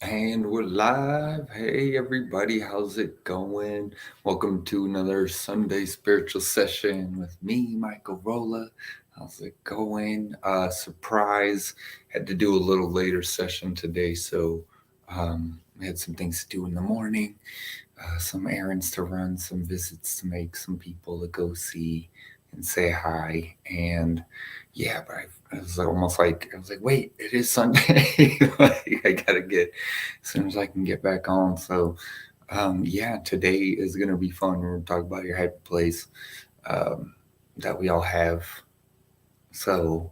And we're live. Hey, everybody, how's it going? Welcome to another Sunday spiritual session with me, Michael Rolla. How's it going? Surprise. Had to do a little later session today, so I had some things to do in the morning, some errands to run, some visits to make, some people to go see and say hi. And yeah, but I was like, almost like, I was like, wait, it is Sunday. Like, I gotta get as soon as I can get back on. So, yeah, today is gonna be fun. We're gonna talk about your happy place um, that we all have. So,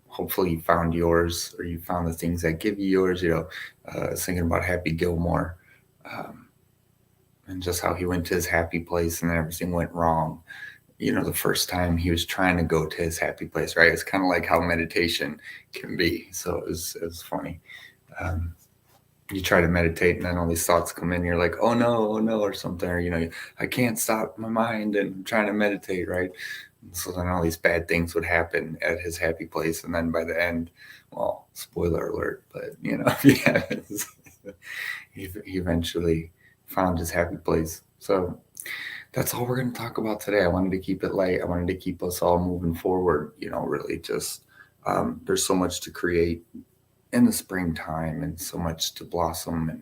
hopefully, you found yours, or you found the things that give you yours. I was thinking about Happy Gilmore, um, and just how he went to his happy place, and then everything went wrong. The first time he was trying to go to his happy place, right? It's kind of like how meditation can be. So it was funny. Um, you try to meditate and then all these thoughts come in. You're like, oh no, or something. Or, I can't stop my mind and I'm trying to meditate, right? And so then all these bad things would happen at his happy place. And then by the end, well, spoiler alert, but, yeah, he eventually found his happy place. So that's all we're going to talk about today. I wanted to keep it light. I wanted to keep us all moving forward, really just there's so much to create in the springtime and so much to blossom and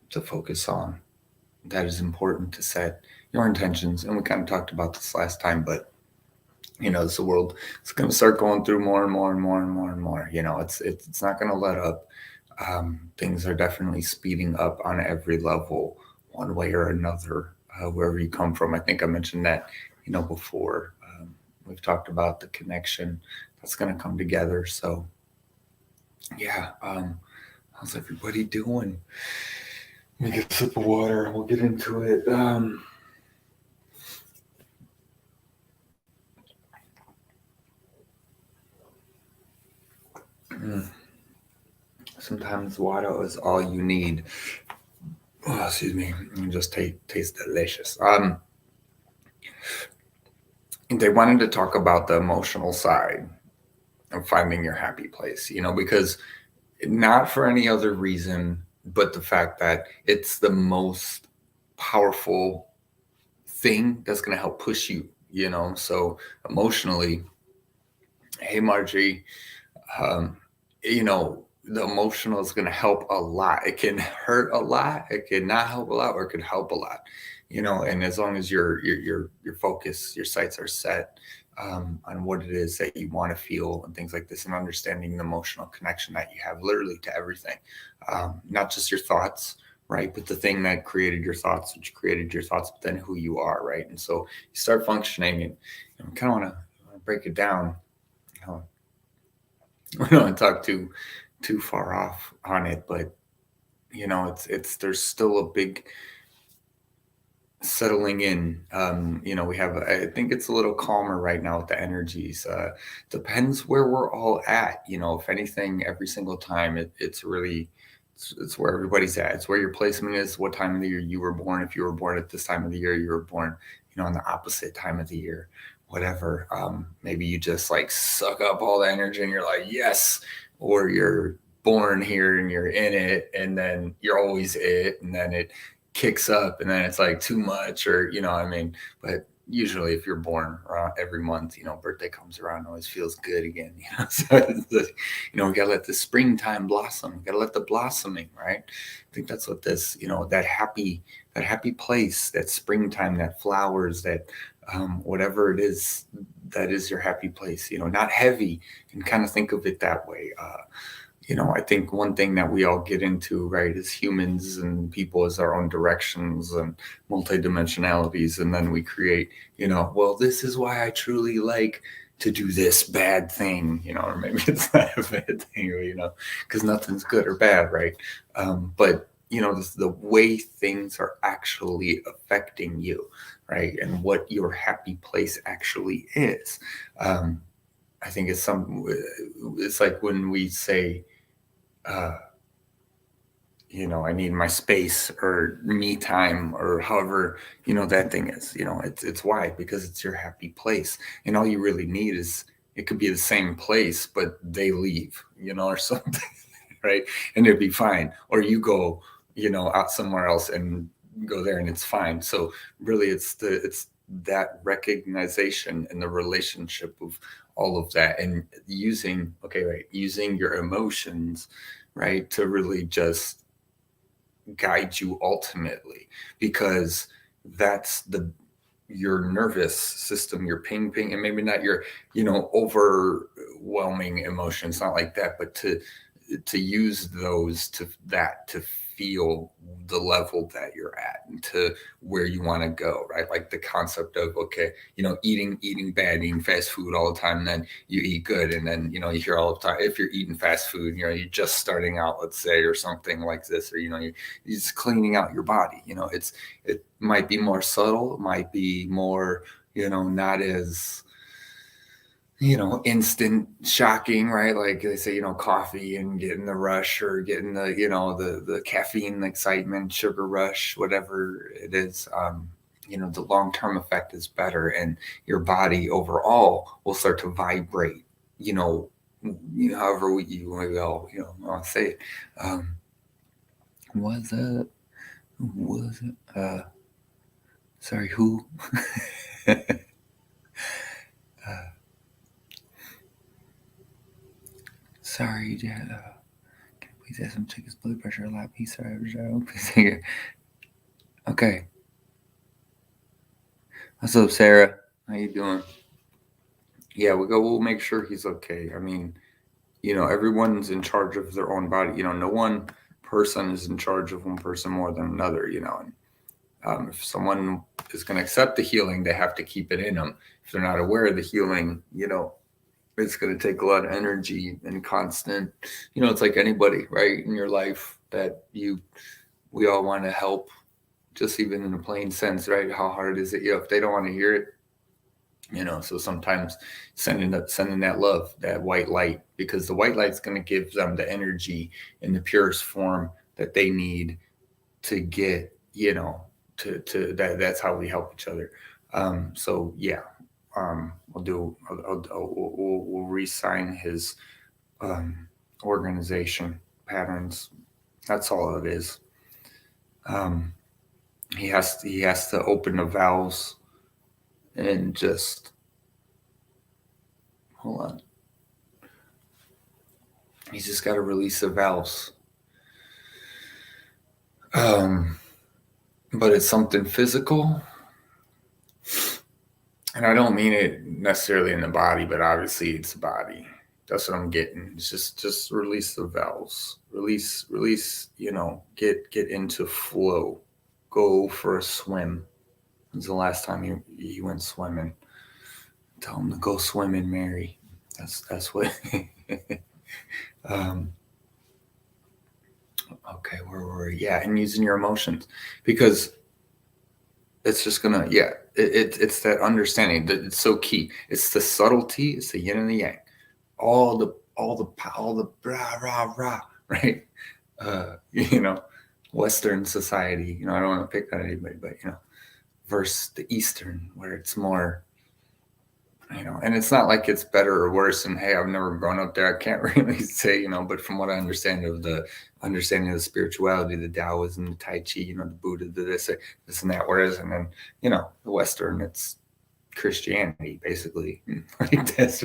to focus on that is important to set your intentions. And we kind of talked about this last time, but as the world is going to start going through more and more and more and more and more, it's not going to let up. Things are definitely speeding up on every level, one way or another, wherever you come from. I think I mentioned that, before. We've talked about the connection that's going to come together. So, yeah, how's everybody doing? Let me get a sip of water and we'll get into it. Mm, Sometimes water is all you need. Oh, excuse me. It just tastes delicious. They wanted to talk about the emotional side of finding your happy place, because not for any other reason but the fact that it's the most powerful thing that's going to help push you, so emotionally. Hey, Marjorie, um, the emotional is going to help a lot. It can hurt a lot, it can not help a lot, or it can help a lot, and as long as your focus, your sights are set on what it is that you want to feel and things like this, and understanding the emotional connection that you have literally to everything, not just your thoughts, right, but the thing that created your thoughts, which created your thoughts, but then who you are, right? And so you start functioning, and kind of want to break it down. you know, I don't want to talk too far off on it, but it's there's still a big settling in. We have, I think it's a little calmer right now with the energies. Depends where we're all at. If anything, every single time it's really it's where everybody's at. It's where your placement is, what time of the year you were born. If you were born at this time of the year, you were born, on the opposite time of the year, whatever. Maybe you just like suck up all the energy and you're like, yes, or you're born here and you're in it and then you're always it and then it kicks up and then it's like too much, or what I mean. But usually if you're born around every month, birthday comes around, always feels good again. So we gotta let the springtime blossom, we gotta let the blossoming, right? I think that's what this, that happy place, that springtime, that flowers, that whatever it is that is your happy place, not heavy, and kind of think of it that way. I think one thing that we all get into, right, as humans and people, is our own directions and multidimensionalities. And then we create, well, this is why I truly like to do this bad thing, or maybe it's not a bad thing, because nothing's good or bad, right? But, the way things are actually affecting you, right? And what your happy place actually is. Um, I think it's like when we say, uh, I need my space or me time or however, that thing is, it's why, because it's your happy place. And all you really need is, it could be the same place, but they leave, or something. right? And it'd be fine. Or you go, out somewhere else and go there and it's fine. So really it's that recognition and the relationship of all of that, and using your emotions, right, to really just guide you ultimately, because that's the your nervous system, your ping, and maybe not your, overwhelming emotions, not like that, but to use those to feel the level that you're at and to where you want to go, right? Like the concept of, okay, eating bad, eating fast food all the time, and then you eat good, and then you hear all the time, if you're eating fast food, you're just starting out, let's say, or something like this, or you're just cleaning out your body. It might be more subtle, it might be more, not as instant shocking, right? Like they say, coffee and getting the rush, or getting the caffeine excitement, sugar rush, whatever it is. The long-term effect is better, and your body overall will start to vibrate, however we all, want to say it. Um, was it, was it, sorry, who? Sorry, Dad. Can you please ask him to check his blood pressure a lot? Please, sorry, please. Okay. What's up, Sarah? How you doing? Yeah, we'll make sure he's okay. I mean, everyone's in charge of their own body. No one person is in charge of one person more than another. And if someone is going to accept the healing, they have to keep it in them. If they're not aware of the healing, it's going to take a lot of energy and constant. It's like anybody, right, in your life that we all want to help, just even in a plain sense, right? How hard is it? If they don't want to hear it, so sometimes sending that love, that white light, because the white light's going to give them the energy in the purest form that they need to get, to that's how we help each other. So yeah, we'll re-sign his organization patterns. That's all it is. He has to open the valves and just hold on. He's just got to release the valves. But it's something physical. And I don't mean it necessarily in the body, but obviously it's the body. That's what I'm getting. It's just release the valves. Release, get into flow. Go for a swim. When's the last time you went swimming? Tell him to go swimming, Mary. That's what. Okay, where were we? Yeah, and using your emotions, because it's just gonna, it's that understanding that it's so key. It's the subtlety. It's the yin and the yang. All the rah rah rah, right? Western society. I don't want to pick on anybody, but versus the Eastern, where it's more, and it's not like it's better or worse. And hey, I've never grown up there. I can't really say, but from what I understand of the understanding of the spirituality, the Taoism, the Tai Chi, the Buddha, this and that. Whereas, and then, the Western, it's Christianity, basically. Like that's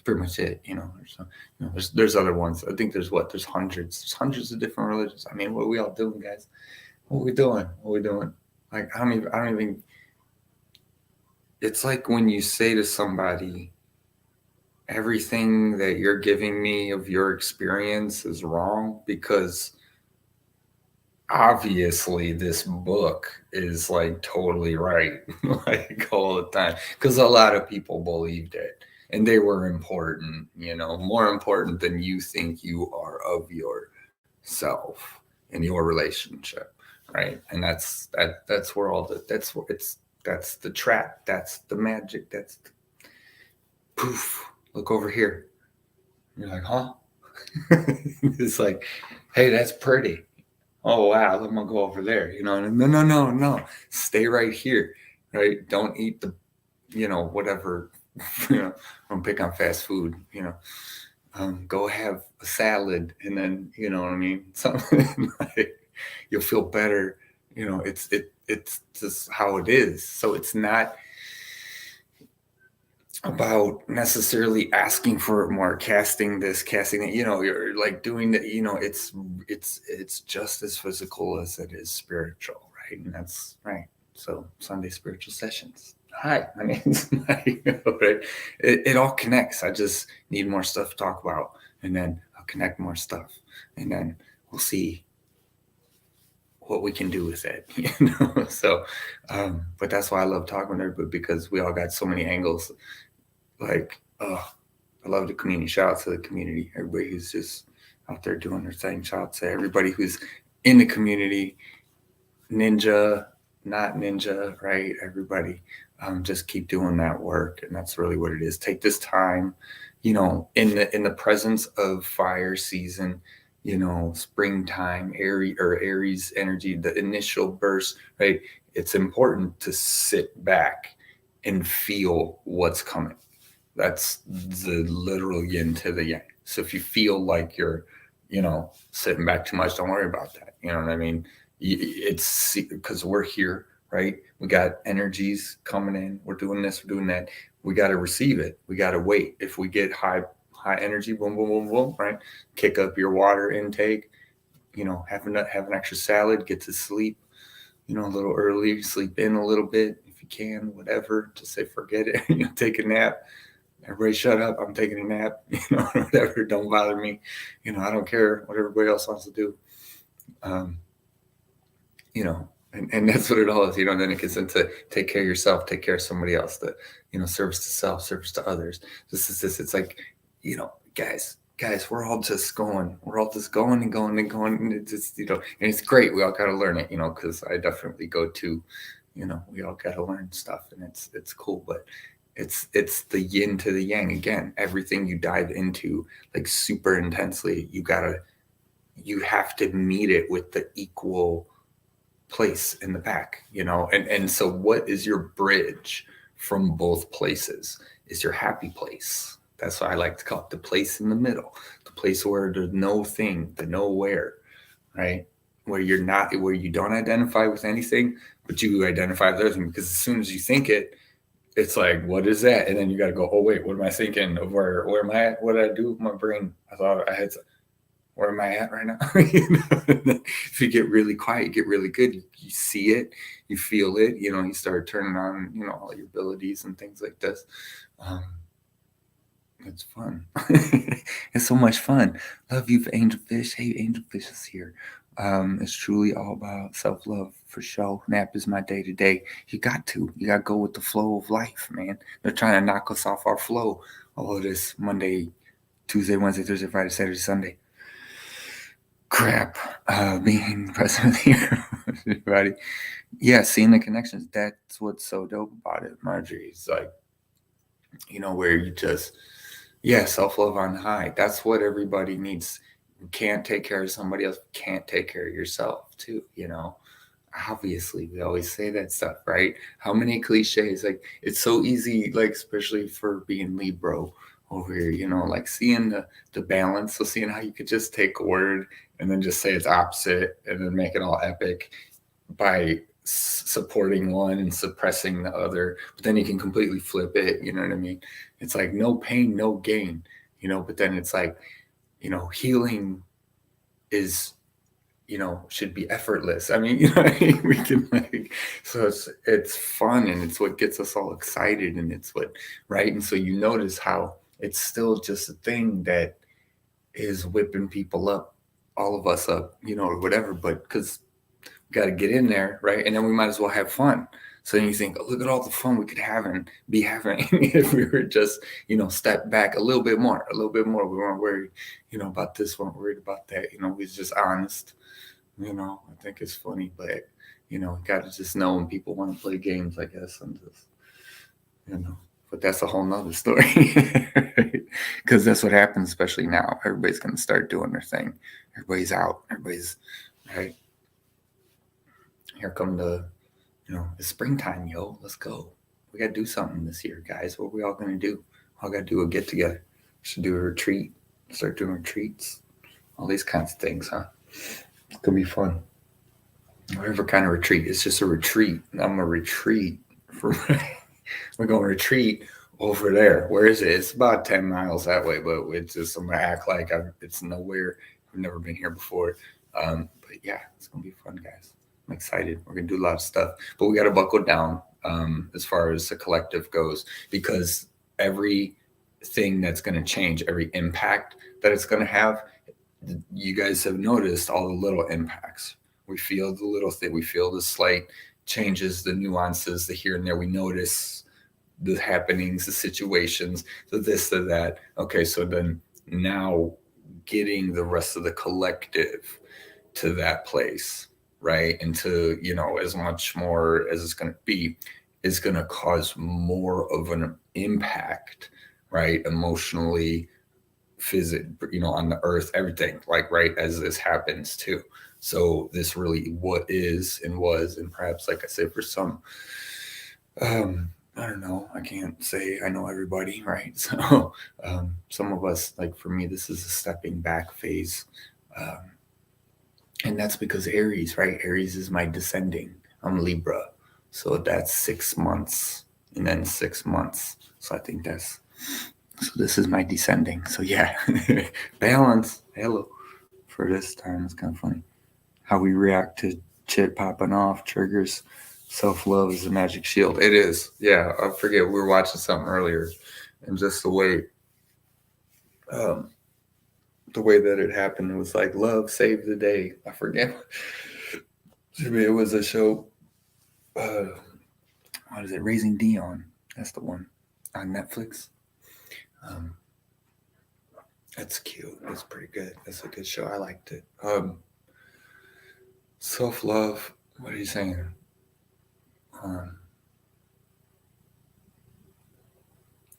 pretty much it. There's other ones. I think there's hundreds of different religions. I mean, what are we all doing, guys? What are we doing? Like, I don't even. It's like when you say to somebody, everything that you're giving me of your experience is wrong, because obviously this book is like totally right, like all the time, because a lot of people believed it and they were important, more important than you think you are of yourself in your relationship, right? And that's where that's the trap, that's the magic, that's the poof, look over here. You're like, huh? It's like, hey, that's pretty. Oh wow, I'm gonna go over there. No. Stay right here. Right? Don't eat the, whatever, don't pick on fast food, Go have a salad, and then you know what I mean. Something like you'll feel better. You know, it's just how it is. So it's not about necessarily asking for more, casting this, casting that. You know, you're like doing that. You know, it's just as physical as it is spiritual, right? And that's right. So Sunday spiritual sessions. Hi, my name's Mike. Right? It all connects. I just need more stuff to talk about, and then I'll connect more stuff, and then we'll see what we can do with it. You know. So, but that's why I love talking to everybody, because we all got so many angles. Like, I love the community. Shout out to the community. Everybody who's just out there doing their thing. Shout out to everybody who's in the community. Ninja, not ninja, right? Everybody, just keep doing that work, and that's really what it is. Take this time, you know, in the presence of fire season, you know, springtime, Aries energy, the initial burst, right? It's important to sit back and feel what's coming. That's the literal yin to the yang. So if you feel like you're, you know, sitting back too much, don't worry about that. You know what I mean? It's because we're here, right? We got energies coming in. We're doing this, we're doing that. We got to receive it. We got to wait. If we get high energy, boom, boom, boom, boom, right? Kick up your water intake. You know, have an extra salad. Get to sleep. You know, a little early. Sleep in a little bit if you can. Whatever. Just say forget it. You know, take a nap. Everybody shut up. I'm taking a nap. You know, whatever. Don't bother me. You know, I don't care what everybody else wants to do. Um, you know, and that's what it all is. You know, then it gets into take care of yourself, take care of somebody else, the, you know, service to self, service to others. This is this. It's like, you know, guys, we're all just going. We're all just going and going and going. And it's just, you know, and it's great. We all got to learn it, you know, because I definitely go to, you know, we all got to learn stuff, and it's cool. But it's the yin to the yang again. Everything you dive into like super intensely, you have to meet it with the equal place in the back, you know. And so what is your bridge from both places is your happy place. That's why I like to call it the place in the middle, the place where there's no thing, the nowhere, right? Where you're not, where you don't identify with anything, but you identify with everything. Because as soon as you think it, it's like, what is that? And then you got to go, oh wait, what am I thinking? Of where am I at? What did I do with my brain? I thought I had where am I at right now? You know? If you get really quiet, you get really good. You see it, you feel it. You know, you start turning on, you know, all your abilities and things like this. Um, it's fun. It's so much fun. Love you, Angelfish. Hey, Angelfish is here. It's truly all about self love for sure. Nap is my day to day. You got to go with the flow of life, man. They're trying to knock us off our flow. All of this Monday, Tuesday, Wednesday, Thursday, Friday, Saturday, Sunday crap, being president of the year, everybody. Yeah, seeing the connections. That's what's so dope about it, Marjorie. It's like, you know, where you just, yeah, self love on high. That's what everybody needs. You can't take care of somebody else, can't take care of yourself too, you know. Obviously, we always say that stuff, right? How many cliches? Like, it's so easy, like, especially for being Libra over here, you know, like seeing the balance. So seeing how you could just take a word and then just say it's opposite and then make it all epic by supporting one and suppressing the other. But then you can completely flip it. You know what I mean? It's like no pain, no gain. You know, but then it's like, you know, healing is, you know, should be effortless. I mean, you know what I mean? We can like, so it's fun, and it's what gets us all excited, and it's what, right? And so you notice how it's still just a thing that is whipping people up, all of us up, you know, or whatever. But because we got to get in there, right? And then we might as well have fun. So then you think, oh, look at all the fun we could have and be having if we were just, you know, step back a little bit more, a little bit more. We weren't worried, you know, about this, weren't worried about that. You know, we was just honest. You know, I think it's funny, but you know, got to just know when people want to play games, I guess, and just, you know. But that's a whole nother story, because that's what happens, especially now. Everybody's gonna start doing their thing. Everybody's out. Everybody's right. Here come the, you know, it's springtime, yo. Let's go. We gotta do something this year, guys. What are we all gonna do? All gotta do a get together. Should do a retreat, Start doing retreats, all these kinds of things, huh? It's gonna be fun. Whatever kind of retreat. It's just a retreat. I'm a retreat from we're gonna retreat over there. Where is it? It's about 10 miles that way, but it's just I'm gonna act like it's nowhere. I've never been here before. But yeah, it's gonna be fun, guys. I'm excited. We're gonna do a lot of stuff, but we gotta buckle down as far as the collective goes, because everything that's gonna change, every impact that it's gonna have, you guys have noticed all the little impacts. We feel the little thing, we feel the slight changes, the nuances, the here and there. We notice the happenings, the situations, the this, the that. Okay, so then now getting the rest of the collective to that place, right? And to, as much more as it's going to be, is going to cause more of an impact, right? Emotionally, on the earth, everything, like, right, as this happens too. So this really what is and was, and perhaps, like I said, for some, I don't know, I can't say I know everybody, right? So some of us, like for me, this is a stepping back phase. And that's because Aries, right? Aries is my descending. I'm Libra. So that's 6 months and then 6 months. So I think so this is my descending. So yeah, balance. Hello. For this time, it's kind of funny how we react to shit popping off triggers. Self-love is a magic shield. It is. Yeah, I forget. We were watching something earlier, and just um, the way that it happened was like love saved the day. I forget. It was a show. What is it? Raising Dion. That's the one on Netflix. Um, that's cute. That's pretty good. That's a good show. I liked it. Self-love. What are you saying?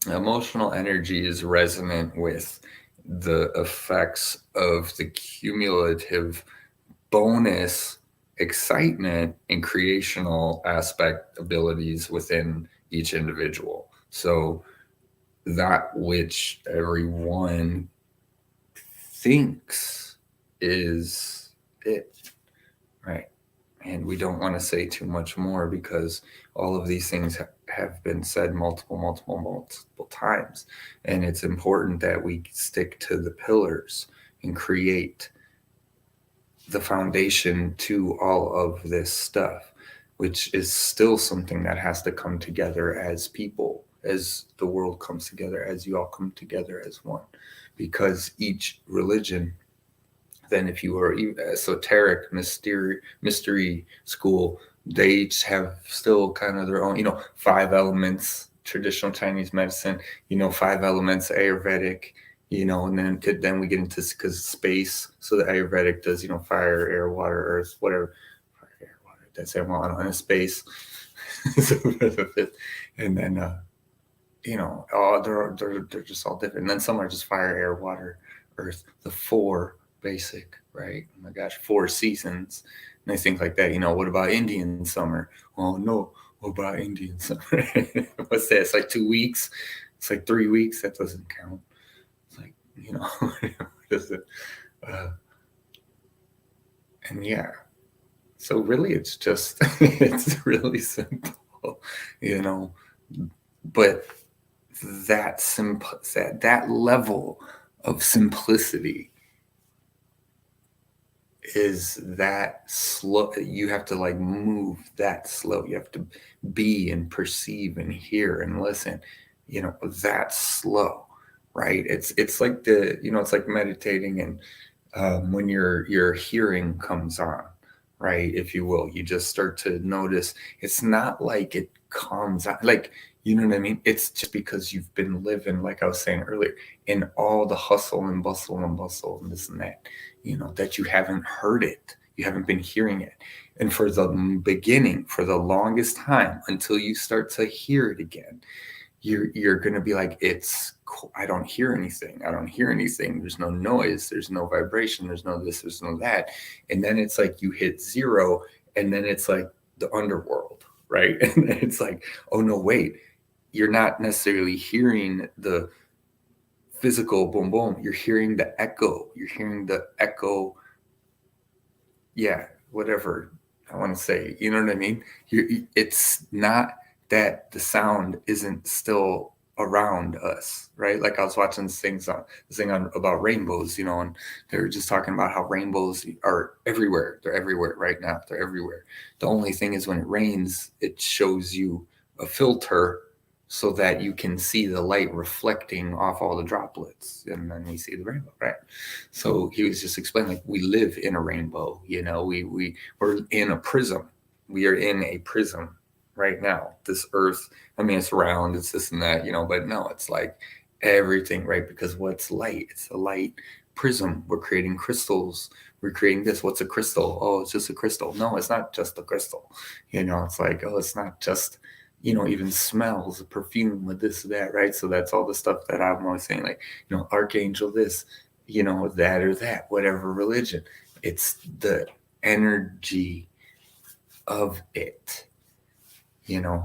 Emotional energy is resonant with the effects of the cumulative bonus excitement and creational aspect abilities within each individual. So that which everyone thinks is it, right? And we don't want to say too much more because all of these things have been said multiple times. And it's important that we stick to the pillars and create the foundation to all of this stuff, which is still something that has to come together as people, as the world comes together, as you all come together as one. Because each religion, then if you are esoteric, mystery school, they each have still kind of their own, 5 elements, traditional Chinese medicine, 5 elements, Ayurvedic, and then we get into, because space, so the Ayurvedic does, fire, air, water, earth, whatever, fire, air, water, that's it, well, in a space. And then they're just all different. And then some are just fire, air, water, earth, the 4 basic, right? Oh my gosh, 4 seasons, nice things like that. What about Indian summer? Oh no, what about Indian summer? What's that? It's like 2 weeks. It's like 3 weeks. That doesn't count. It's like, does it? And yeah, so really, it's just it's really simple, but that level of simplicity is that slow. You have to like move that slow. You have to be and perceive and hear and listen, that slow, right? It's like it's like meditating, and when your hearing comes on, right, if you will, you just start to notice. It's not like it comes on, like, you know what I mean? It's just because you've been living, like I was saying earlier, in all the hustle and bustle and this and that, that you haven't heard it. You haven't been hearing it. And for the beginning, for the longest time, until you start to hear it again, you're going to be like, I don't hear anything. I don't hear anything. There's no noise. There's no vibration. There's no this, there's no that. And then it's like you hit 0, and then it's like the underworld, right? And then it's like, oh no, wait, you're not necessarily hearing the physical boom boom. You're hearing the echo. You're hearing the echo. Yeah, whatever I want to say. You know what I mean? It's not that the sound isn't still around us, right? Like I was watching this thing on about rainbows, and they were just talking about how rainbows are everywhere. They're everywhere right now. They're everywhere. The only thing is when it rains, it shows you a filter so that you can see the light reflecting off all the droplets, and then we see the rainbow, right? So he was just explaining, like, we live in a rainbow, we're in a prism. We are in a prism right now. This earth, I mean, it's round, it's this and that, but no, it's like everything, right? Because what's light? It's a light prism. We're creating crystals. We're creating this. What's a crystal? Oh, it's just a crystal. No, it's not just a crystal. It's like, oh, it's not just even smells, perfume, with this, that, right? So that's all the stuff that I'm always saying, like, archangel this, that or that, whatever religion. It's the energy of it, and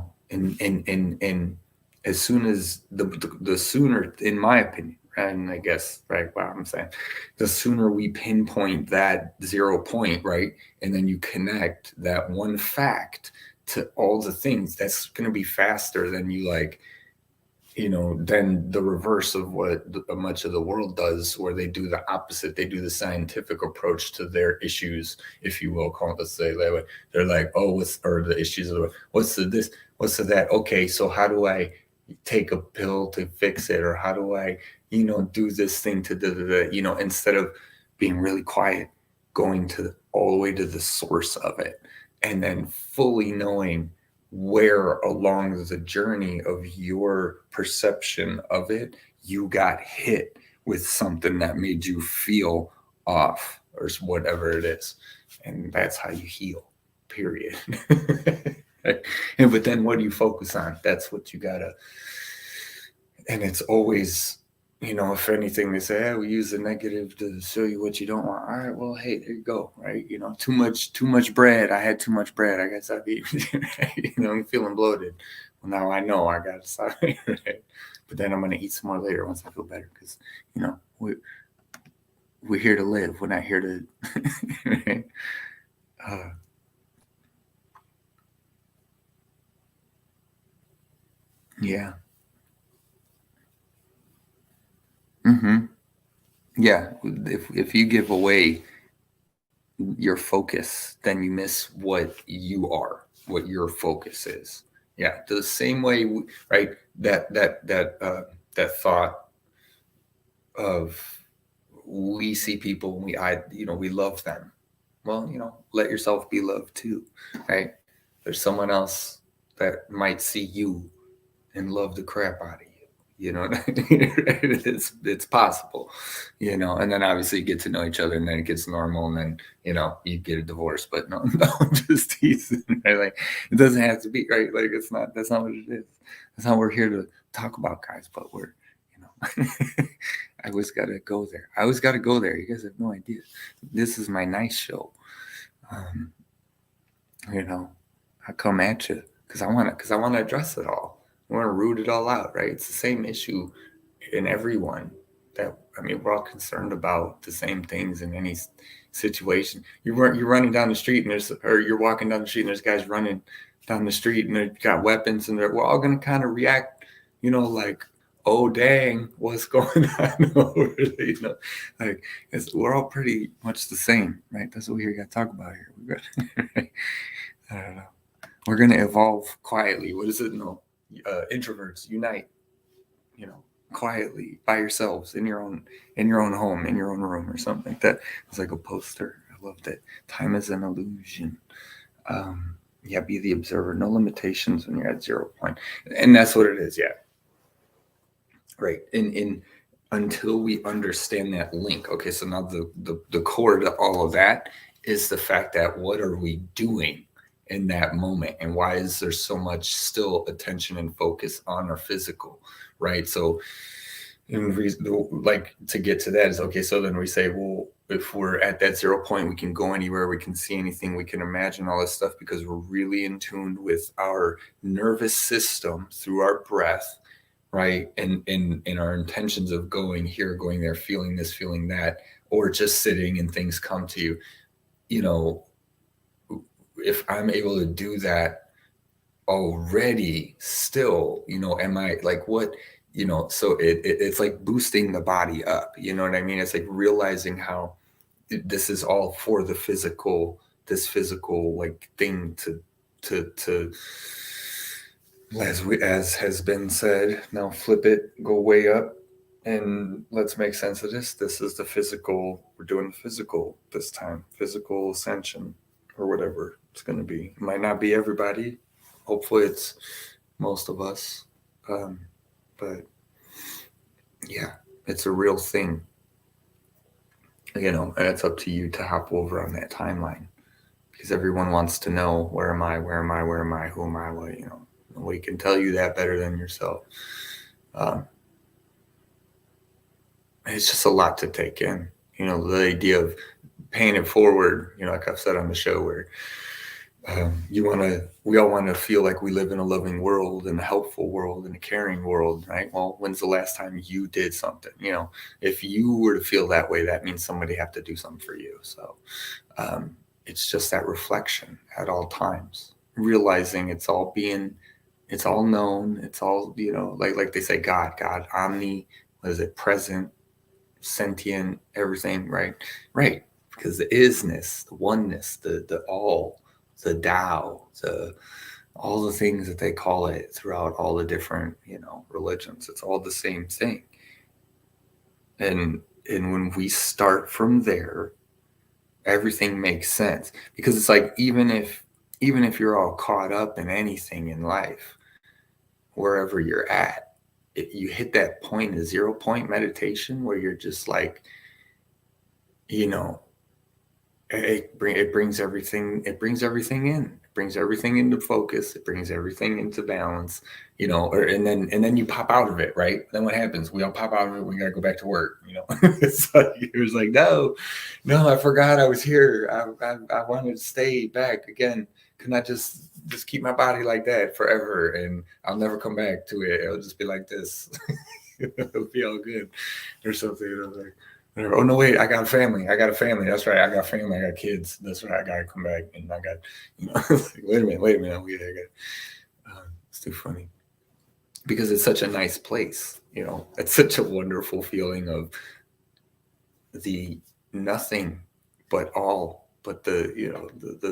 as soon as the sooner, in my opinion, and I guess, right, what I'm saying, the sooner we pinpoint that 0 point, right, and then you connect that one fact to all the things, that's going to be faster than you, like, than the reverse of what much of the world does, where they do the opposite. They do the scientific approach to their issues, if you will, let's say that way. They're like, oh, or the issues of what's the this, what's the that? Okay, so how do I take a pill to fix it, or how do I, do this thing to instead of being really quiet, going to all the way to the source of it, and then fully knowing where along the journey of your perception of it, you got hit with something that made you feel off, or whatever it is. And that's how you heal, period. Right? But then what do you focus on? That's what you gotta, and it's always, if anything, they say, hey, we use the negative to show you what you don't want. All right, well, hey, there you go, right? Too much bread. I had too much bread. I guess I'd be, I'm feeling bloated. Well, now I know I got to stop, right? But then I'm going to eat some more later once I feel better, because, we're here to live. We're not here to, right? Yeah. Mm-hmm. Yeah. If you give away your focus, then you miss what you are, what your focus is. Yeah, the same way, right? That thought of, we see people, we love them. Well, let yourself be loved too, right? There's someone else that might see you and love the crap out of you. It's possible, and then obviously you get to know each other, and then it gets normal, and then, you get a divorce. But no, just teasing, right? Like, it doesn't have to be, right? Like, that's not what it is. That's not what we're here to talk about, guys. But we're, I always got to go there. You guys have no idea. This is my nice show. I come at you because I want to address it all. I want to root it all out, right? It's the same issue in everyone. We're all concerned about the same things in any situation. You're running down the street, or you're walking down the street, and there's guys running down the street, and they've got weapons, and we're all going to kind of react, like, oh, dang, what's going on over there? Like, we're all pretty much the same, right? That's what we got to talk about here. I don't know. We're going to evolve quietly. What is it? No, introverts unite. Quietly by yourselves in your own home, in your own room, or something like that. It's like a poster. I loved it. Time is an illusion. Be the observer. No limitations when you're at 0 point, and that's what it is. Yeah, right. In until we understand that link. Okay, so now the core to all of that is the fact that, what are we doing in that moment, and why is there so much still attention and focus on our physical, right? So, like, to get to that is, okay, so then we say, well, if we're at that 0 point, we can go anywhere, we can see anything, we can imagine all this stuff, because we're really in tune with our nervous system through our breath, right? And in our intentions of going here, going there, feeling this, feeling that, or just sitting and things come to you, you know, if I'm able to do that already still, am I like what, so it's like boosting the body up, you know what I mean? It's like realizing how this is all for the physical, this physical like thing to as has been said, now flip it, go way up, and let's make sense of this. This is the physical, we're doing the physical this time, physical ascension or whatever it's going to be. It might not be everybody, hopefully it's most of us, but yeah, it's a real thing, and it's up to you to hop over on that timeline, because everyone wants to know, where am I, where am I, where am I, who am I, what, nobody can tell you that better than yourself. um, it's just a lot to take in, the idea of paying it forward, like I've said on the show, where we all want to feel like we live in a loving world and a helpful world and a caring world, right? Well, when's the last time you did something? If you were to feel that way, that means somebody have to do something for you. So um, it's just that reflection at all times, realizing it's all known, it's all, like they say, God, omni, what is it, present, sentient, everything, right? Right. Because the isness, the oneness, the all, the Tao, the all the things that they call it throughout all the different, religions, it's all the same thing. And when we start from there, everything makes sense. Because it's like, even if you're all caught up in anything in life, wherever you're at, you hit that point, a 0 point meditation, where you're just like, you know it brings everything, it brings everything into focus, it brings everything into balance, and then you pop out of it, right? Then what happens? We all pop out of it, we gotta go back to work. It's like, it was like, no, I forgot I was here. I wanted to stay back again. Can I just keep my body like that forever, and I'll never come back to it? It'll just be like this. It'll be all good or something. Like, oh no, wait! I got a family. I got a family. That's right. I got family. I got kids. That's right. I gotta come back, and I got, like, wait a minute, wait a minute. It's too funny, because it's such a nice place. It's such a wonderful feeling of the nothing, but all, but the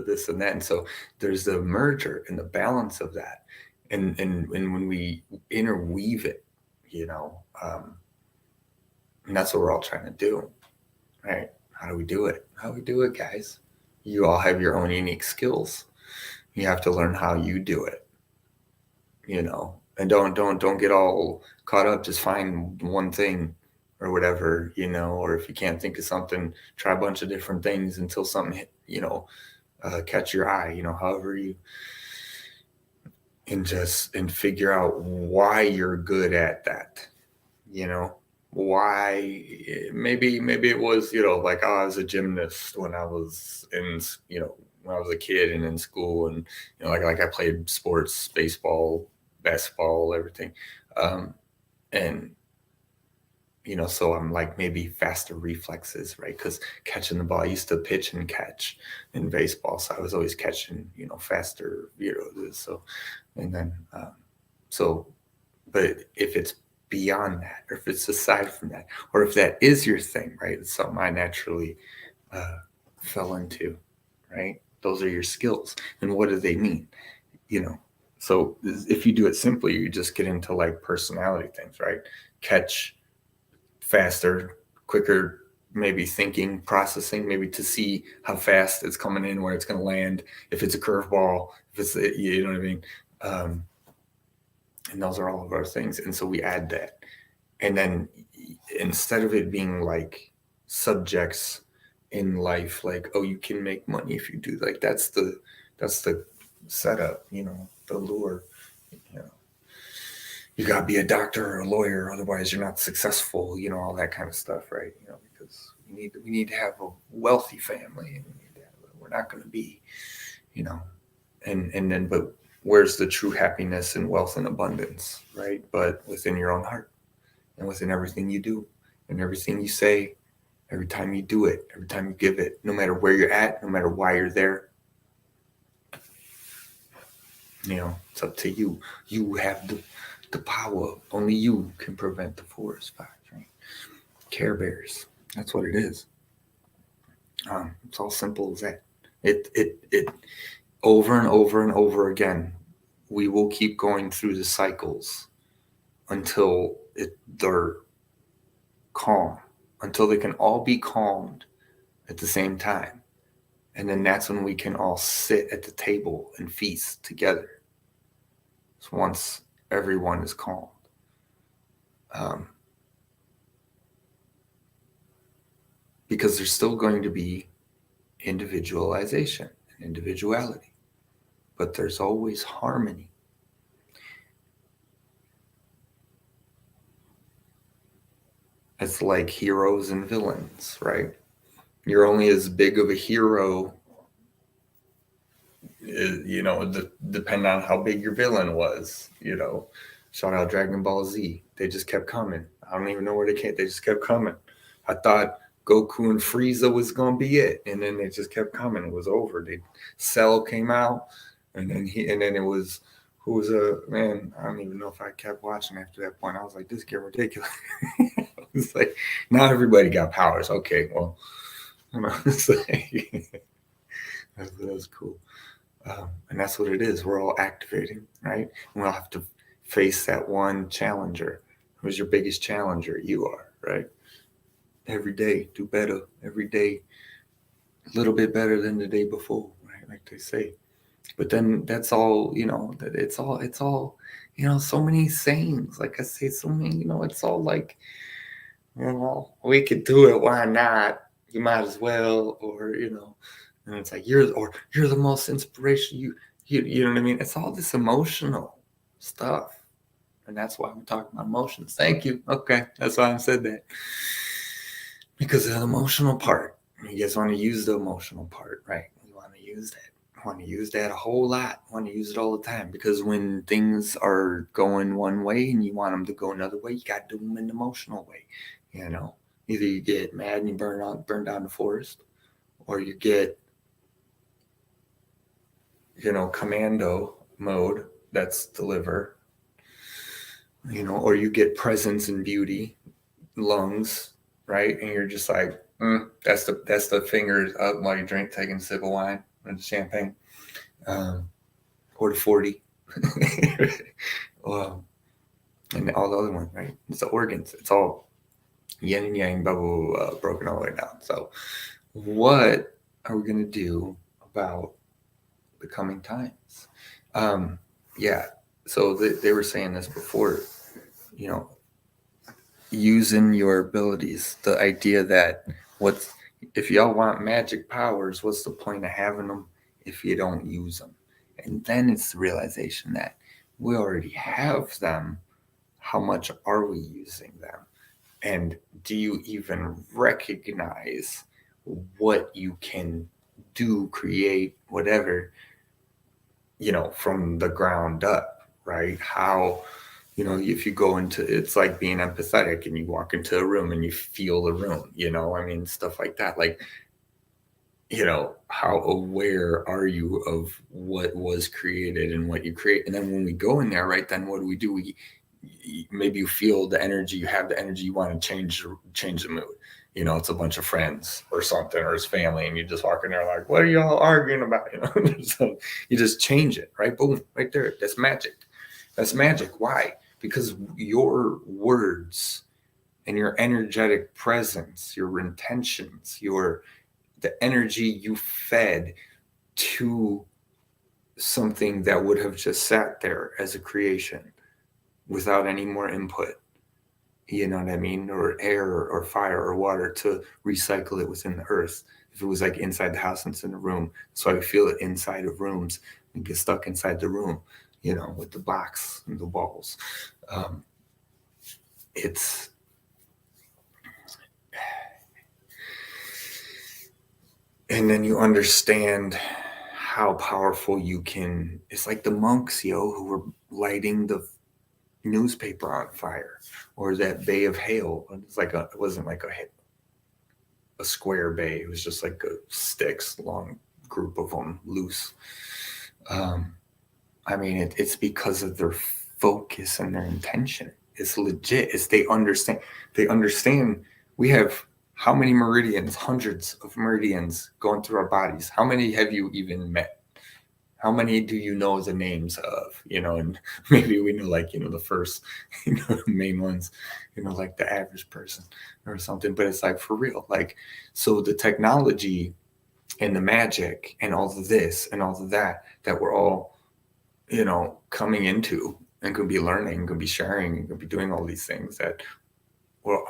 this and that. And so there's the merger and the balance of that, and when we interweave it, you know, um, and that's what we're all trying to do. Right. How do we do it? How do we do it, guys? You all have your own unique skills. You have to learn how you do it, and don't get all caught up. Just find one thing or whatever, or if you can't think of something, try a bunch of different things until something catch your eye, however you, and figure out why you're good at that, you know why. Maybe it was, like, oh, I was a gymnast when I was when I was a kid and in school, and like I played sports, baseball, basketball, everything. Um and so I'm like, maybe faster reflexes, right? Because catching the ball, I used to pitch and catch in baseball, so I was always catching, faster, so. And then so but if it's beyond that, or if it's aside from that, or if that is your thing, right? It's something I naturally uh, fell into, right? Those are your skills. And what do they mean? You know, so if you do it simply, you just get into like personality things, right? Catch faster, quicker, maybe thinking, processing, maybe to see how fast it's coming in, where it's going to land, if it's a curveball, if it's, you know what I mean? Um, and those are all of our things. And so we add that. And then, instead of it being like subjects in life, like, oh, you can make money if you do, like, that's the setup, the lure. you know you got to be a doctor or a lawyer, otherwise you're not successful, all that kind of stuff, right? Because we need to have a wealthy family, and we're not going to be, you know and then, but where's the true happiness and wealth and abundance, right? But within your own heart and within everything you do and everything you say, every time you do it, every time you give it, no matter where you're at, no matter why you're there. It's up to you. You have the power. Only you can prevent the forest fires, right? Care Bears. That's what it is. It's all simple as that. It over and over and over again. We will keep going through the cycles until they're calm, until they can all be calmed at the same time. And then that's when we can all sit at the table and feast together. So once everyone is calmed. Because there's still going to be individualization and individuality, but there's always harmony. It's like heroes and villains, right? You're only as big of a hero, depending on how big your villain was. Shout out Dragon Ball Z. They just kept coming. I don't even know where they came. They just kept coming. I thought Goku and Frieza was gonna be it, and then they just kept coming. It was over. Cell came out, and then it was who was man? I don't even know if I kept watching after that point. I was like, this get ridiculous. It's like now everybody got powers. Okay, well, it's like that's cool. And that's what it is. We're all activating, right? And we'll have to face that one challenger. Who's your biggest challenger? You are, right? Every day, do better. Every day, a little bit better than the day before, right? Like they say. But then that's all, that it's all, so many sayings. Like I say, so many, it's all like, we could do it. Why not? You might as well, or, and it's like, you're the most inspirational. You know what I mean? It's all this emotional stuff. And that's why I'm talking about emotions. Thank you. Okay. That's why I said that. Because of the emotional part. You guys want to use the emotional part, right? You want to use that. I want to use that a whole lot. I want to use it all the time. Because when things are going one way and you want them to go another way, you got to do them in the emotional way. Either you get mad and you burn down the forest, or you get, commando mode, that's deliver, or you get presence and beauty, lungs, right? And you're just like, that's the fingers up while you drink, taking a sip of wine and champagne, or the 40. And all the other ones, right? It's the organs. It's all yin and yang, blah, blah, blah, broken all the way down. So what are we going to do about the coming times? So they were saying this before, using your abilities, the idea that if y'all want magic powers, what's the point of having them if you don't use them? And then it's the realization that we already have them. How much are we using them? And do you even recognize what you can do, create, whatever, from the ground up, right? How, if you go into, it's like being empathetic and you walk into a room and you feel the room, stuff like that. Like, how aware are you of what was created and what you create? And then when we go in there, right, then what do? Maybe you feel the energy, you have the energy, you want to change the mood. It's a bunch of friends or something, or his family, and you just walk in there like, what are y'all arguing about? So you just change it, right? Boom, right there. That's magic. That's magic. Why? Because your words and your energetic presence, your intentions, the energy you fed to something that would have just sat there as a creation without any more input, you know what I mean? Or air or fire or water to recycle it within the earth. If it was like inside the house, it's in the room. So I feel it inside of rooms and get stuck inside the room, with the blocks and the walls. And then you understand how powerful you can. It's like the monks, who were lighting the newspaper on fire, or that bay of hail. It wasn't like a square bay. It was just like a sticks long group of them loose. Um, I mean, it's because of their focus and their intention. It's legit. It's they understand. They understand. We have how many meridians? Hundreds of meridians going through our bodies. How many have you even met? How many do you know the names of? And maybe we know the first, the main ones, like the average person or something. But it's like for real. Like, so the technology and the magic and all of this and all of that we're all coming into and could be learning, could be sharing, and could be doing all these things that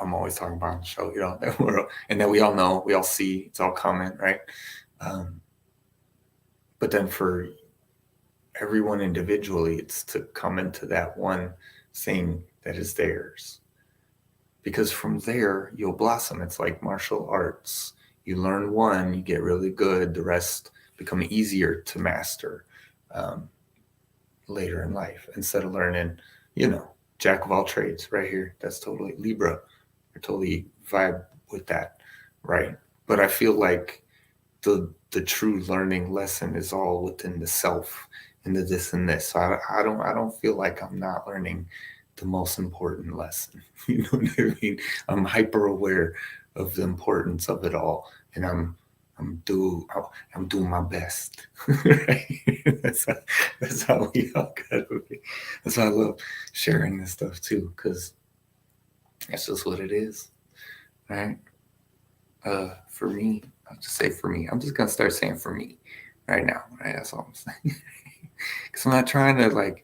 I'm always talking about on the show, and that we all know, we all see, it's all coming, right? But then for everyone individually, it's to come into that one thing that is theirs. Because from there, you'll blossom. It's like martial arts. You learn one, you get really good, the rest become easier to master. Later in life, instead of learning, jack of all trades right here. That's totally Libra. I totally vibe with that, right? But I feel like the true learning lesson is all within the self and the this and this. So I don't feel like I'm not learning the most important lesson. You know what I mean? I'm hyper aware of the importance of it all, and I'm do I'm doing my best. Right? That's how we all gotta be. That's why I love sharing this stuff too, because that's just what it is, right? For me, I'll just say for me. I'm just gonna start saying for me right now. Right? That's all I'm saying. Because I'm not trying to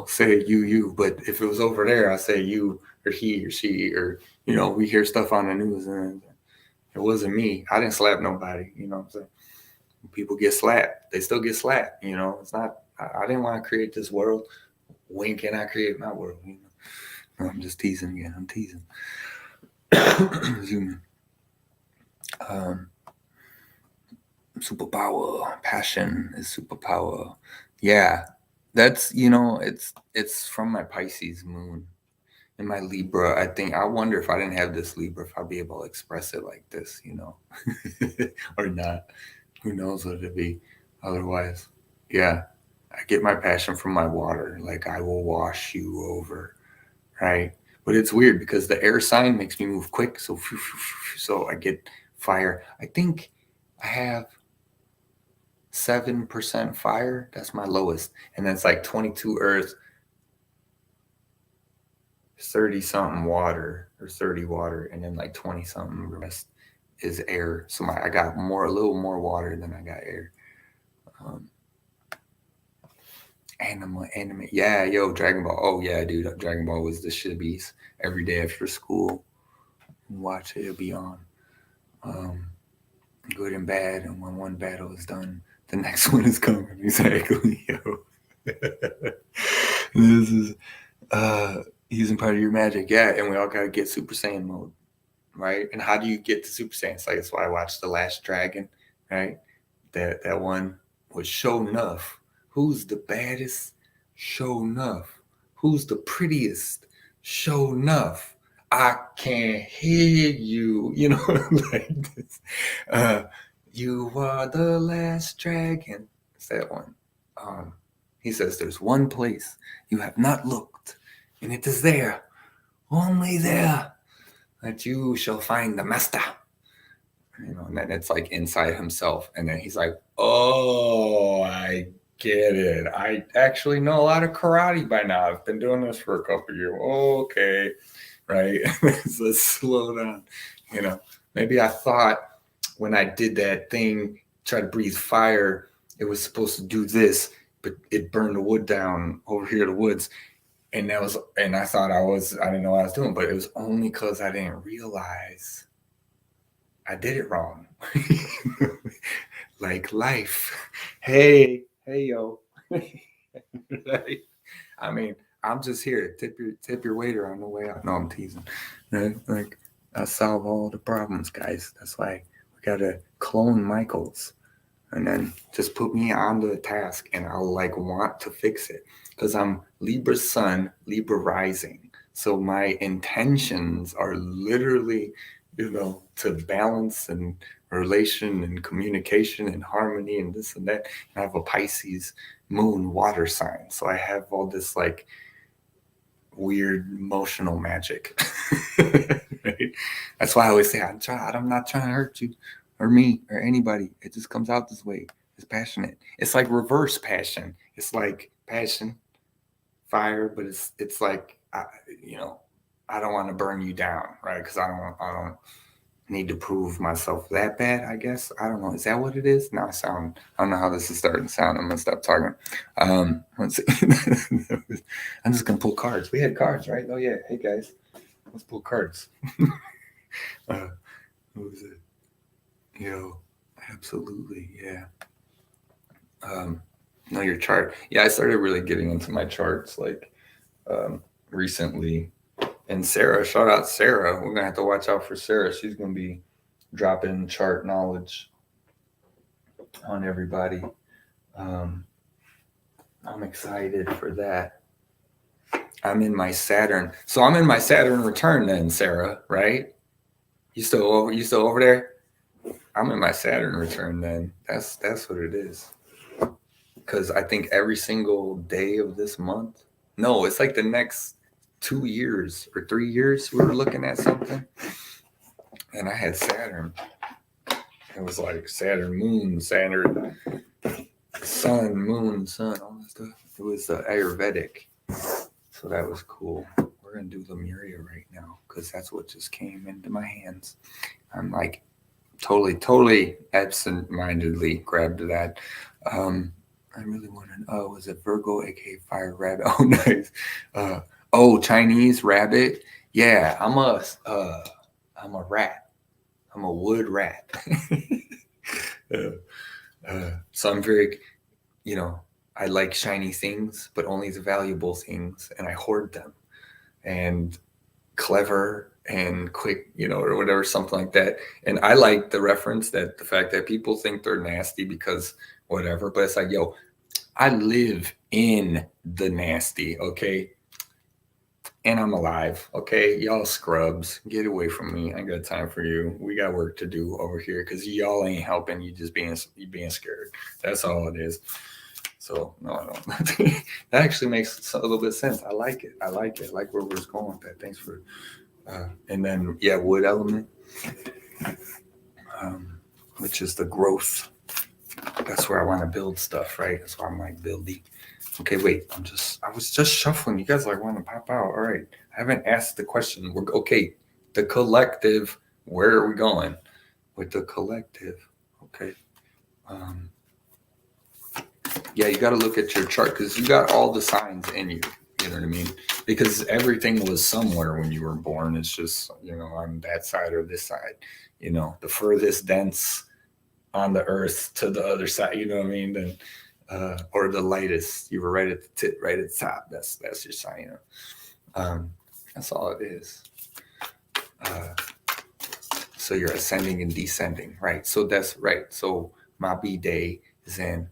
say you, but if it was over there, I say you or he or she, or we hear stuff on the news and it wasn't me. I didn't slap nobody. You know what I'm saying? People get slapped. They still get slapped. It's not. I didn't want to create this world. When can I create my world? No, I'm just teasing again. I'm teasing. Zooming. Superpower, passion is superpower. Yeah, that's it's from my Pisces moon and my Libra. I wonder if I didn't have this Libra, if I'd be able to express it like this, or not. Who knows what it'd be otherwise. Yeah, I get my passion from my water. Like, I will wash you over, right? But it's weird because the air sign makes me move quick, so I get fire. I think I have 7% fire. That's my lowest, and then it's like 22 earth, 30 something water, or 30 water, and then like 20 something rest is air. So I got a little more water than I got air. Um, anime. Yeah, Dragon Ball. Oh yeah, dude, Dragon Ball was the shibbies every day after school. Watch it, it'll be on. Um, Good and bad, and when one battle is done, the next one is coming. Exactly, yo. This is using part of your magic, yeah, and we all gotta get Super Saiyan mode, right? And how do you get to Super Saiyan? It's like, that's why I watched The Last Dragon, right? That one was Show Nuff. Who's the baddest? Show Nuff. Who's the prettiest? Show Nuff. I can't hear you. Like this. Uh, you are the last dragon. It's that one. Um, he says, "There's one place you have not looked, and it is there, only there, that you shall find the master." And then it's like inside himself, and then he's like, "Oh, I get it. I actually know a lot of karate by now. I've been doing this for a couple years. Okay, right? Let's slow down. Maybe I thought when I did that thing, try to breathe fire, it was supposed to do this, but it burned the wood down over here, the woods." And I thought I didn't know what I was doing, but it was only because I didn't realize I did it wrong. Like life. Hey, yo. Right? I mean, I'm just here. Tip your waiter on the way out. No, I'm teasing. Right? Like, I solve all the problems, guys. That's why we gotta clone Michaels. and then just put me on the task and I'll like want to fix it because I'm Libra sun, Libra rising. So my intentions are literally, to balance and relation and communication and harmony and this and that. And I have a Pisces moon water sign. So I have all this like weird emotional magic. Right? That's why I always say I'm not trying to hurt you or me or anybody. It just comes out this way. It's passionate. It's like reverse passion. It's like passion, fire, but it's like I don't want to burn you down, right? Because I don't need to prove myself that bad, I guess. I don't know. Is that what it is? Now I don't know how this is starting to sound. I'm gonna stop talking. Let's see. I'm just gonna pull cards. We had cards, right? Oh yeah. Hey guys, let's pull cards. Who was it? Yo, absolutely, yeah. Know your chart. Yeah, I started really getting into my charts like recently. And Sarah, shout out Sarah. We're gonna have to watch out for Sarah. She's gonna be dropping chart knowledge on everybody. Um, I'm excited for that. I'm in my Saturn, so I'm in my Saturn return then, Sarah. Right? You still over? You still over there? I'm in my Saturn return then. That's what it is. Because I think every single day of this month. No, it's like the next 2 years or 3 years. We were looking at something, and I had Saturn. It was like Saturn, Moon, Saturn, Sun, Moon, Sun, all that stuff. It was Ayurvedic, so that was cool. We're gonna do Lemuria right now because that's what just came into my hands. I'm like totally absent-mindedly grabbed that. I really want to. Oh, was it Virgo, aka Fire Rabbit? Oh, nice. Chinese rabbit. Yeah, I'm a rat. I'm a wood rat. So I'm very, I like shiny things, but only the valuable things, and I hoard them. And clever and quick, or whatever, something like that. And I like the reference that the fact that people think they're nasty because whatever, but it's like, yo, I live in the nasty, okay? And I'm alive, okay? Y'all scrubs, get away from me. I ain't got time for you. We got work to do over here because y'all ain't helping. You being scared. That's all it is. So no, I don't. That actually makes a little bit of sense. I like it. I like where we're going with that. Thanks for. And then wood element, which is the growth. That's where I want to build stuff, right? That's why I'm like building. Okay, wait. I was just shuffling. You guys want to pop out. All right. I haven't asked the question. We're okay. The collective. Where are we going with the collective? Okay. Yeah, you got to look at your chart because you got all the signs in you. You know what I mean? Because everything was somewhere when you were born. It's just, on that side or this side, the furthest dense on the earth to the other side, you know what I mean? Then, or the lightest, you were right at the tip, right at the top. That's your sign, that's all it is. So you're ascending and descending, right? So that's right. So my B day is in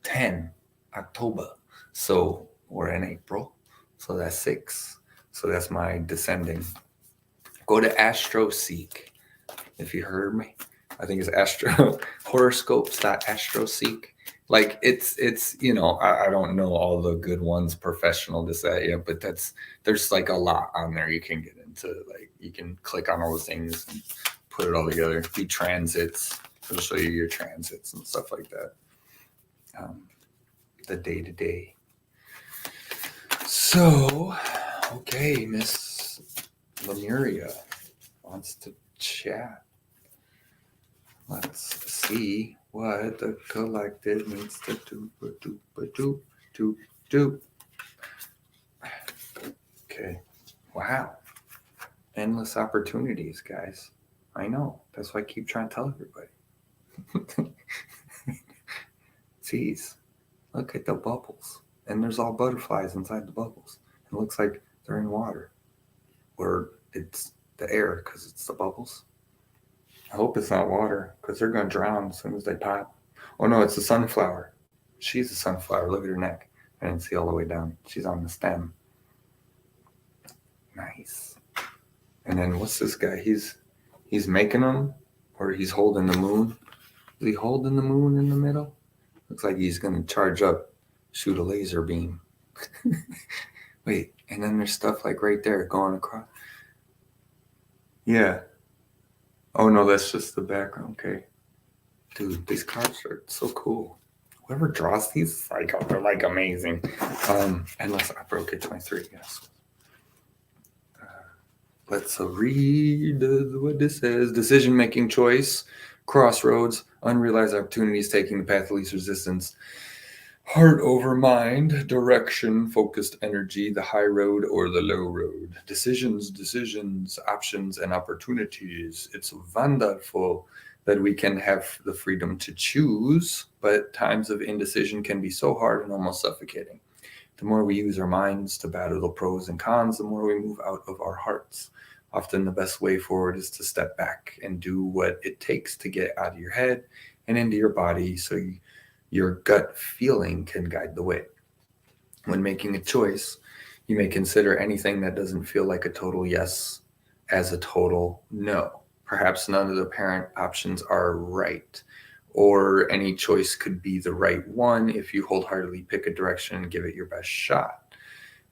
10 October. So we're in April. So that's 6. So that's my descending. Go to AstroSeek if you heard me. I think it's Astro horoscopes.astroseek. Like it's I don't know all the good ones, professional, this, that, yeah, but there's like a lot on there you can get into. Like you can click on all the things and put it all together. Do transits. It'll show you your transits and stuff like that. The day to day. So, okay, Miss Lemuria wants to chat. Let's see what the collective needs to do. Okay. Wow. Endless opportunities, guys. I know. That's why I keep trying to tell everybody. Jeez. Look at the bubbles. And there's all butterflies inside the bubbles. It looks like they're in water. Or it's the air because it's the bubbles. I hope it's not water because they're going to drown as soon as they pop. Oh no, it's a sunflower. She's a sunflower. Look at her neck. I didn't see all the way down. She's on the stem. Nice. And then what's this guy? He's making them, or he's holding the moon. Is he holding the moon in the middle? Looks like he's going to charge up, shoot a laser beam. Wait, and then there's stuff like right there going across. Yeah. Oh no, that's just the background. Okay. Dude, these cards are so cool. Whoever draws these, they're like amazing. Unless I broke it 23, yes. Let's read what this says. Decision-making choice, crossroads, unrealized opportunities, taking the path of least resistance. Heart over mind, direction, focused energy, the high road or the low road. Decisions, options, and opportunities. It's wonderful that we can have the freedom to choose, but times of indecision can be so hard and almost suffocating. The more we use our minds to battle the pros and cons, the more we move out of our hearts. Often the best way forward is to step back and do what it takes to get out of your head and into your body so your gut feeling can guide the way. When making a choice, you may consider anything that doesn't feel like a total yes as a total no. Perhaps none of the apparent options are right, or any choice could be the right one if you wholeheartedly pick a direction and give it your best shot.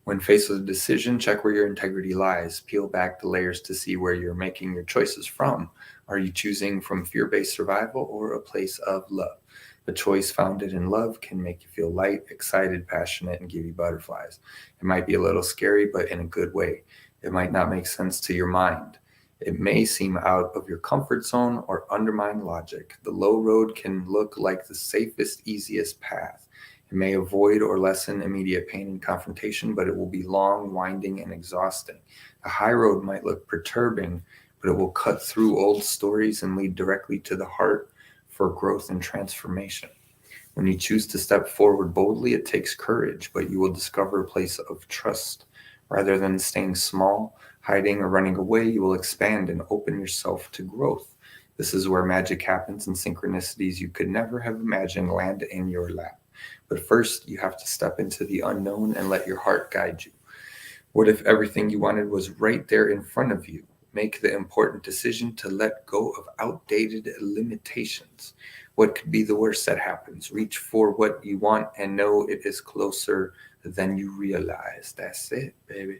When faced with a decision, check where your integrity lies. Peel back the layers to see where you're making your choices from. Are you choosing from fear-based survival or a place of love? A choice founded in love can make you feel light, excited, passionate, and give you butterflies. It might be a little scary, but in a good way. It might not make sense to your mind. It may seem out of your comfort zone or undermine logic. The low road can look like the safest, easiest path. It may avoid or lessen immediate pain and confrontation, but it will be long, winding, and exhausting. The high road might look perturbing, but it will cut through old stories and lead directly to the heart for growth and transformation. When you choose to step forward boldly, it takes courage, but you will discover a place of trust. Rather than staying small, hiding, or running away, you will expand and open yourself to growth. This is where magic happens and synchronicities you could never have imagined land in your lap. But first, you have to step into the unknown and let your heart guide you. What if everything you wanted was right there in front of you? Make the important decision to let go of outdated limitations. What could be the worst that happens? Reach for what you want and know it is closer than you realize. That's it, baby.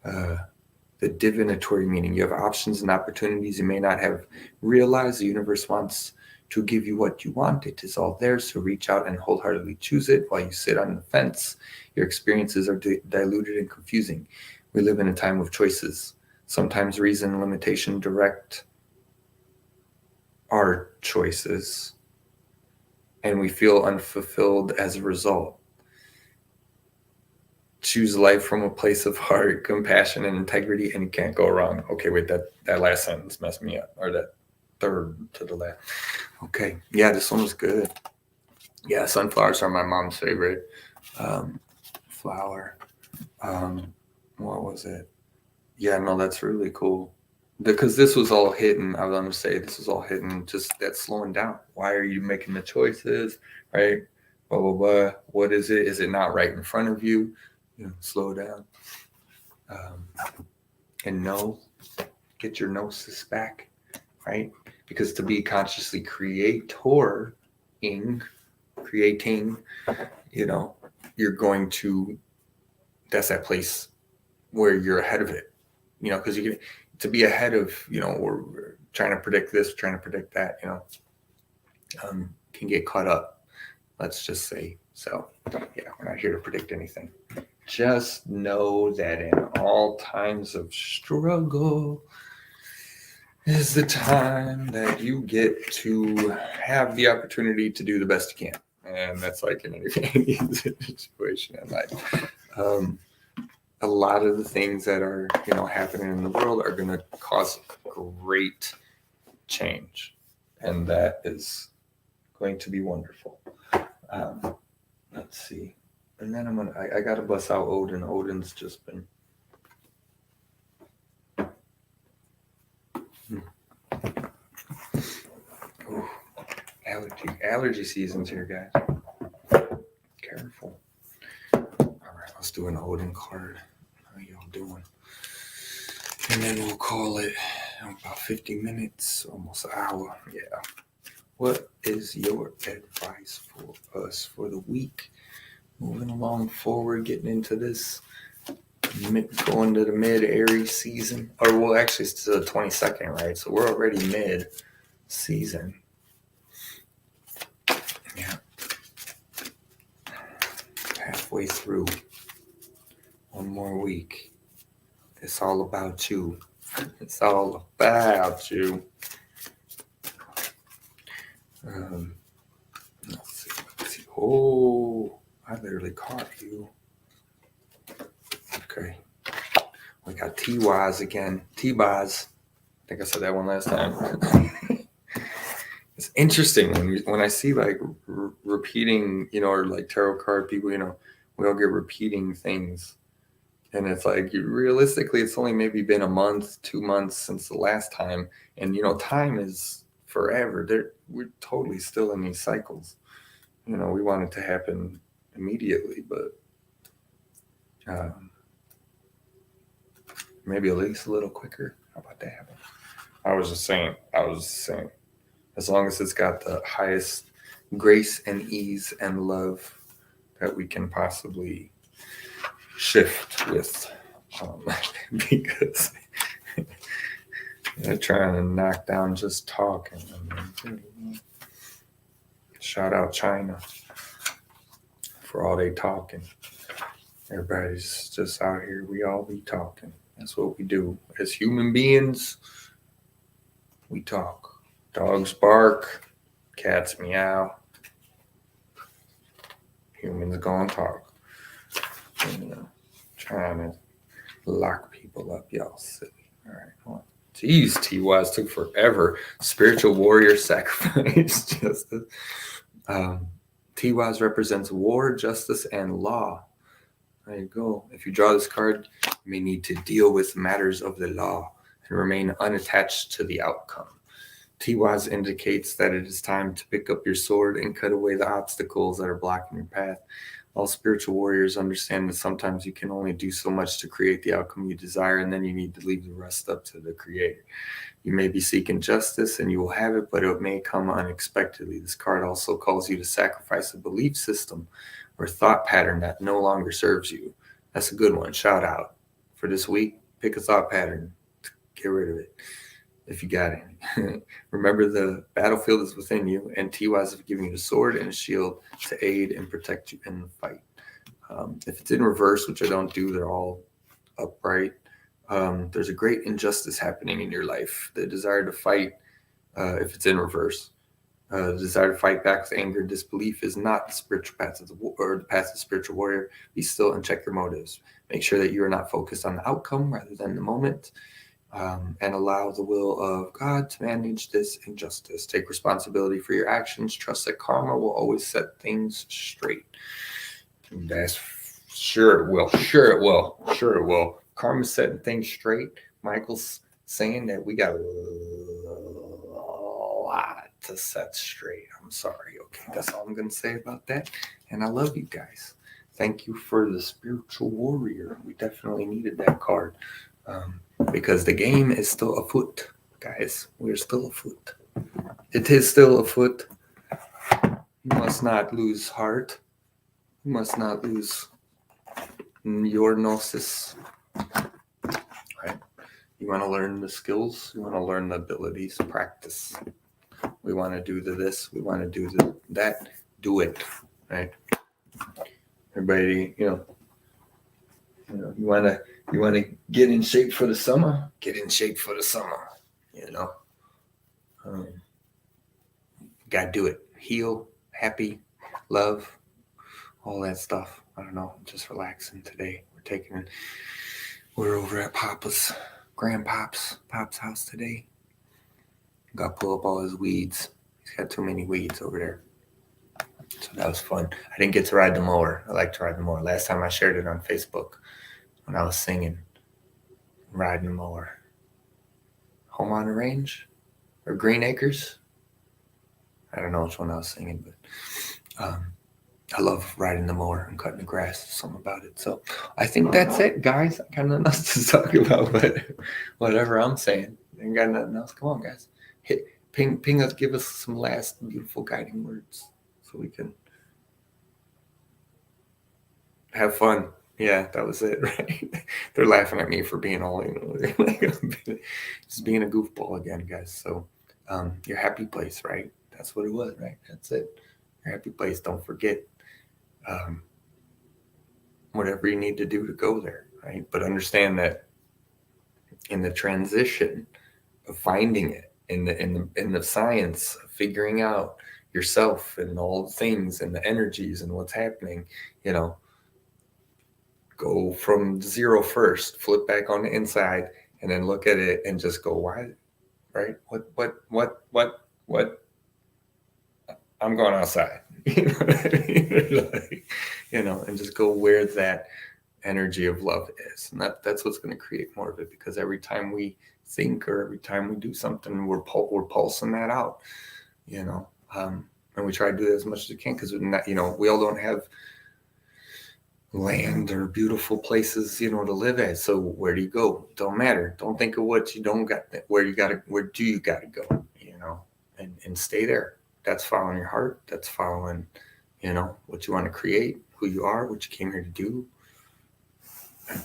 The divinatory meaning. You have options and opportunities you may not have realized. The universe wants to give you what you want. It is all there, so reach out and wholeheartedly choose it. While you sit on the fence, your experiences are diluted and confusing. We live in a time of choices. Sometimes reason and limitation direct our choices, and we feel unfulfilled as a result. Choose life from a place of heart, compassion, and integrity, and you can't go wrong. Okay, wait, that last sentence messed me up, or that third to the left. Okay, yeah, this one was good. Yeah, sunflowers are my mom's favorite flower. What was it? Yeah, no, that's really cool. Because this was all hidden. I was going to say this was all hidden. Just that slowing down. Why are you making the choices? Right? Blah blah blah. What is it? Is it not right in front of you? Slow down. And know, get your gnosis back, right? Because to be consciously creating, you're going to. That's that place where you're ahead of it. Because you to be ahead of, we're trying to predict this, trying to predict that, can get caught up. Let's just say. So, yeah, we're not here to predict anything. Just know that in all times of struggle is the time that you get to have the opportunity to do the best you can. And that's like in any situation in life. A lot of the things that are, happening in the world are going to cause great change. And that is going to be wonderful. Let's see. And then I got to bust out Odin. Odin's just been. Allergy season's here, guys. Careful. All right, let's do an Odin card. How y'all doing? And then we'll call it about 50 minutes, almost an hour. Yeah. What is your advice for us for the week? Moving along forward, getting into this, going to the mid-Aries season. Or, well, actually, it's the 22nd, right? So we're already mid-season. Yeah. Halfway through. One more week. It's all about you. It's all about you. Let's see. Oh, I literally caught you. Okay. We got T-Wise again. T-Boz. I think I said that one last time. It's interesting when I see like repeating, or like tarot card people, we all get repeating things. And it's like, realistically, it's only maybe been a month, 2 months since the last time. And, time is forever. We're totally still in these cycles. We want it to happen immediately, but maybe at least a little quicker. How about that? I was just saying, as long as it's got the highest grace and ease and love that we can possibly shift with, because they're trying to knock down just talking. Shout out China for all they talking. Everybody's just out here. We all be talking. That's what we do. As human beings, we talk. Dogs bark, cats meow. Humans gonna talk. Trying to lock people up, y'all silly. All right, well, geez, T-Wise took forever. Spiritual warrior sacrifice justice. T-Wise represents war, justice, and law. There you go. If you draw this card, you may need to deal with matters of the law and remain unattached to the outcome. T-Wise indicates that it is time to pick up your sword and cut away the obstacles that are blocking your path. All spiritual warriors understand that sometimes you can only do so much to create the outcome you desire, and then you need to leave the rest up to the Creator. You may be seeking justice, and you will have it, but it may come unexpectedly. This card also calls you to sacrifice a belief system or thought pattern that no longer serves you. That's a good one. Shout out. For this week, pick a thought pattern. Get rid of it if you got any. Remember, the battlefield is within you, and T-Wise is giving you a sword and a shield to aid and protect you in the fight. If it's in reverse, which I don't do, they're all upright. There's a great injustice happening in your life. The desire to fight, if it's in reverse, the desire to fight back with anger and disbelief is not the spiritual path of the path of the spiritual warrior. Be still and check your motives. Make sure that you are not focused on the outcome rather than the moment. And allow the will of God to manage this injustice. Take responsibility for your actions. Trust that karma will always set things straight. That's sure it will. Sure it will. Sure it will. Karma's setting things straight. Michael's saying that we got a lot to set straight. I'm sorry. Okay, that's all I'm going to say about that. And I love you guys. Thank you for the spiritual warrior. We definitely needed that card. Because the game is still afoot, guys. We're still afoot. It is still afoot. You must not lose heart. You must not lose your gnosis. Right? You want to learn the skills. You want to learn the abilities. Practice. We want to do this. We want to do that. Do it. Right? Everybody, you want to get in shape for the summer? Get in shape for the summer, Gotta do it. Heal, happy, love, all that stuff. I don't know, just relaxing today. We're over at Grandpop's house today. Got to pull up all his weeds. He's got too many weeds over there. So that was fun. I didn't get to ride the mower. I like to ride the mower. Last time I shared it on Facebook when I was singing, riding the mower. Home on the Range or Green Acres. I don't know which one I was singing, but I love riding the mower and cutting the grass. Something about it. So I think that's it, guys. I got nothing else to talk about, but whatever I'm saying, ain't got nothing else. Come on, guys. Ping us. Give us some last beautiful guiding words so we can have fun. Yeah, that was it, right? They're laughing at me for being all, just being a goofball again, guys. So, your happy place, right? That's what it was, right? That's it. Your happy place. Don't forget, um, whatever you need to do to go there, right? But understand that in the transition of finding it, in the science of figuring out yourself and all the things and the energies and what's happening, you know, go from zero first, flip back on the inside, and then look at it and just go, why, right? What? I'm going outside, you know what I mean? Like, and just go where that energy of love is, and that's what's going to create more of it. Because every time we think or every time we do something, we're pulsing that out, you know. And we try to do that as much as we can because we all don't have land or beautiful places, to live at. So where do you go? Don't matter. Don't think of what you don't got. Where do you got to go? And stay there. That's following your heart. That's following, what you want to create, who you are, what you came here to do.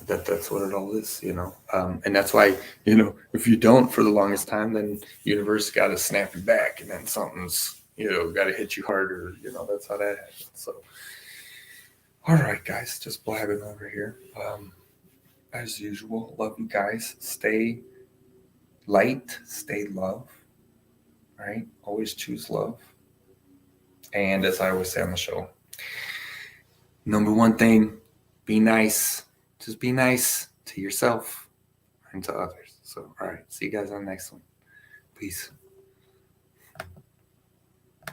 That's what it all is, and that's why, if you don't for the longest time, then universe got to snap you back, and then something's, got to hit you harder. That's how that happens. So. All right, guys, just blabbing over here. As usual, love you guys. Stay light, stay love, right? Always choose love. And as I always say on the show, number one thing, be nice. Just be nice to yourself and to others. So, all right, see you guys on the next one. Peace.